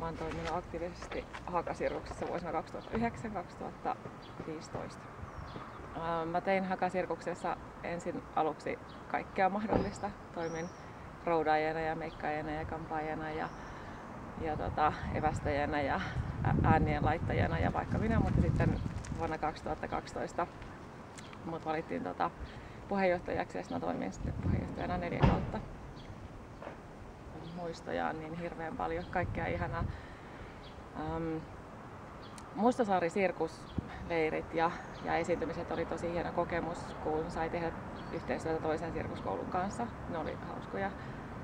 Mä oon toiminut aktiivisesti Hakasirkuksessa vuosina 2009-2015. Mä tein Hakasirkuksessa ensin aluksi kaikkea mahdollista. Toimin roudaajana ja meikkaajana ja kampaajana ja evästäjänä ja äänien laittajana ja vaikka minä, mutta sitten vuonna 2012 mut valittiin puheenjohtajaksi ja mä toimin sitten puheenjohtajana 4 kautta. Muistoja on niin hirveän paljon, kaikkea ihanaa. Mustasaari sirkusleirit ja esiintymiset oli tosi hieno kokemus, kun sai tehdä yhteistyötä toisen sirkuskoulun kanssa. Ne oli hauskoja.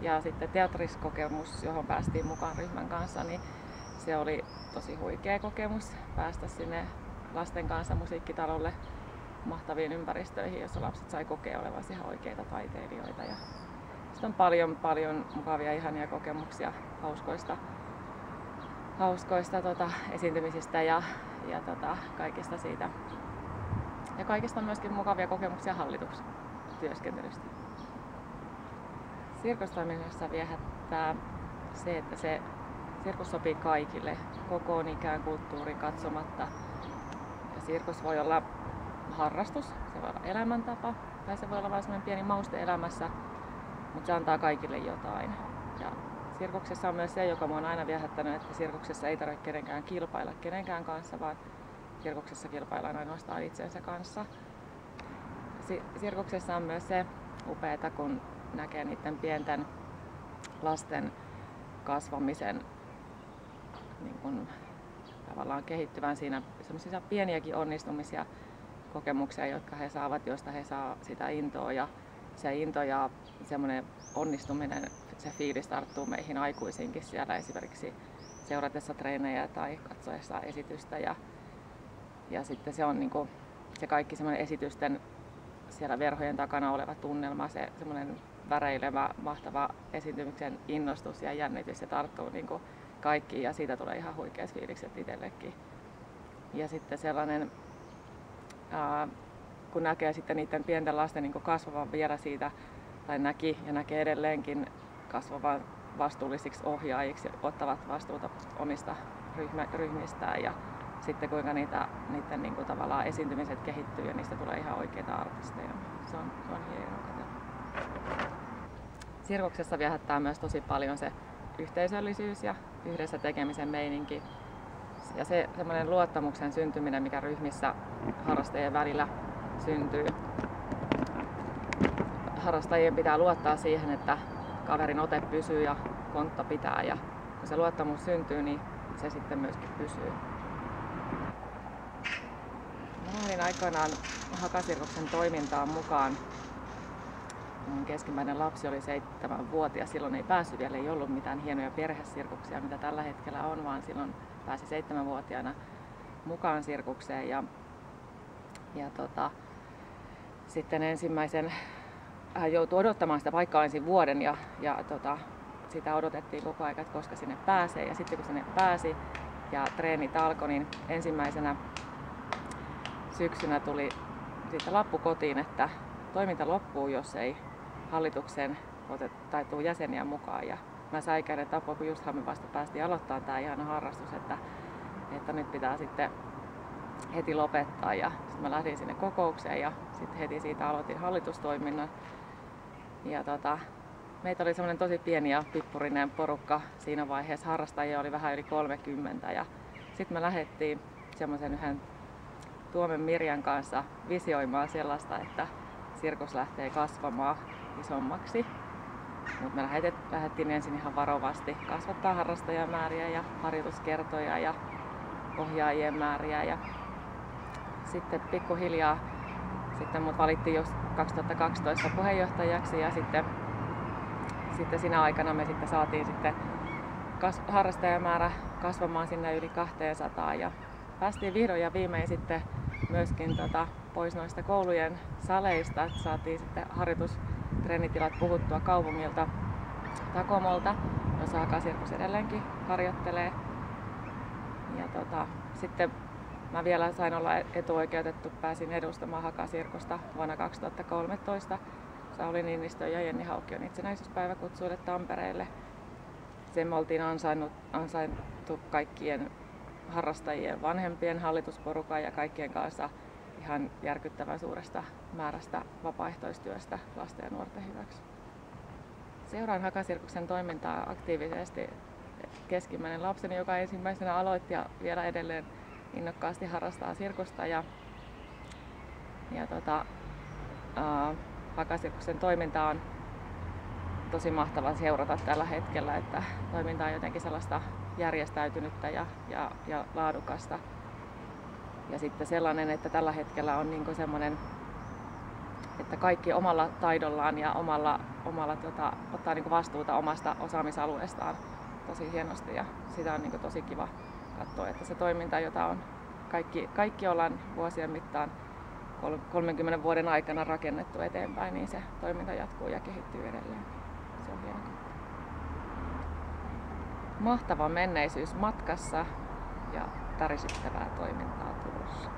Ja sitten teatriskokemus, johon päästiin mukaan ryhmän kanssa, niin se oli tosi huikea kokemus päästä sinne lasten kanssa musiikkitalolle mahtaviin ympäristöihin, jossa lapset sai kokea olevansa ihan oikeita taiteilijoita. Ja sitten on paljon mukavia ihania kokemuksia hauskoista esiintymisistä ja kaikista siitä. Ja kaikista on myöskin mukavia kokemuksia hallitustyöskentelystä. Sirkustoiminnassa viehättää se, että se sirkus sopii kaikille, kokoon, ikään, kulttuuriin katsomatta. Ja sirkus voi olla harrastus, se voi olla elämäntapa tai se voi olla vain sellainen pieni mauste elämässä, mutta se antaa kaikille jotain. Ja sirkuksessa on myös se, joka minua on aina viehättänyt, että sirkuksessa ei tarvitse kenenkään kilpailla kenenkään kanssa, vaan sirkuksessa kilpaillaan ainoastaan itsensä kanssa. Sirkuksessa on myös se upeata, kun näkee niiden pienten lasten kasvamisen niin kun, tavallaan kehittyvän siinä sellaisia pieniäkin onnistumisia kokemuksia, jotka he saavat, joista he saa sitä intoa ja se into ja semmoinen onnistuminen, se fiilis tarttuu meihin aikuisinkin siellä esimerkiksi seuratessa treenejä tai katsoessa esitystä ja sitten se on niin kuin, se kaikki semmoinen esitysten siellä verhojen takana oleva tunnelma, se semmoinen väreilevä, mahtava esiintymyksen innostus ja jännitys, se tarttuu niin kuin kaikkiin ja siitä tulee ihan huikeat fiilikset itsellekin. Ja sitten sellainen, kun näkee sitten niiden pienten lasten niin kuin kasvavan vielä siitä, tai näki ja näkee edelleenkin kasvavan vastuullisiksi ohjaajiksi, ottavat vastuuta omista ryhmistään ja sitten kuinka niiden niin kuin tavallaan esiintymiset kehittyy ja niistä tulee ihan oikeita artisteja. Se on hienoa katsella. Sirkuksessa viehättää myös tosi paljon se yhteisöllisyys ja yhdessä tekemisen meininki. Ja se semmoinen luottamuksen syntyminen, mikä ryhmissä harrastajien välillä syntyy. Harrastajien pitää luottaa siihen, että kaverin ote pysyy ja kontta pitää. Ja kun se luottamus syntyy, niin se sitten myöskin pysyy. Mä lähdin aikoinaan Hakasirkuksen toimintaan mukaan. Mun keskimmäinen lapsi oli 7-vuotias. Silloin ei päässyt vielä, ei ollut mitään hienoja perhesirkuksia, mitä tällä hetkellä on, vaan silloin pääsi 7-vuotiaana mukaan sirkukseen. Ja sitten ensimmäisen joutui odottamaan sitä paikkaa ensin vuoden ja sitä odotettiin koko ajan, että koska sinne pääsee. Ja sitten kun sinne pääsi ja treenit alkoi, niin ensimmäisenä syksynä tuli siitä lappu kotiin, että toiminta loppuu, jos ei hallituksen tuu jäseniä mukaan. Ja mä sain kädet apua, kun justhan me vasta päästiin aloittaa tämä ihana harrastus, että nyt pitää sitten heti lopettaa. Ja sitten mä lähdin sinne kokoukseen ja sitten heti siitä aloitin hallitustoiminnan. Ja meitä oli semmoinen tosi pieni ja pippurinen porukka siinä vaiheessa. Harrastajia oli vähän yli 30 ja sitten me lähdettiin semmoisen yhden Tuomen Mirjan kanssa visioimaan sellaista, että sirkus lähtee kasvamaan isommaksi. Mutta me lähdettiin ensin ihan varovasti kasvattaa harrastajamääriä ja harjoituskertoja ja ohjaajien määriä. Ja sitten pikkuhiljaa sitten mut valittiin jo 2012 puheenjohtajaksi ja sitten siinä aikana me sitten saatiin sitten harrastajamäärä kasvamaan sinne yli 200 ja päästiin vihdoin ja viimein sitten myöskin pois noista koulujen saleista, että saatiin sitten harjoitustreenitilat puhuttua kaupungilta Takomolta, jossa Hakasirkus edelleenkin harjoittelee. Ja sitten mä vielä sain olla etuoikeutettu, pääsin edustamaan Hakasirkusta vuonna 2013 Sauli Niinistön ja Jenni Haukion itsenäisyyspäiväkutsuille Tampereelle. Sen me oltiin ansaittu kaikkien harrastajien vanhempien, hallitusporukan ja kaikkien kanssa ihan järkyttävän suuresta määrästä vapaaehtoistyöstä lasten ja nuorten hyväksi. Seuraan Hakasirkuksen toimintaa aktiivisesti keskimmäinen lapseni, joka ensimmäisenä aloitti ja vielä edelleen innokkaasti harrastaa sirkusta. Hakasirkuksen toiminta on tosi mahtavaa seurata tällä hetkellä, että toiminta on jotenkin sellaista järjestäytynyttä ja laadukasta. Ja sitten sellainen, että tällä hetkellä on niin semmoinen, että kaikki omalla taidollaan ja ottaa niin vastuuta omasta osaamisalueestaan tosi hienosti, ja sitä on niin tosi kiva katsoa, että se toiminta, jota on kaikki ollaan vuosien mittaan 30 vuoden aikana rakennettu eteenpäin, niin se toiminta jatkuu ja kehittyy edelleen. Se on hieno. Mahtava menneisyys matkassa ja tärisyttävää toimintaa tulossa.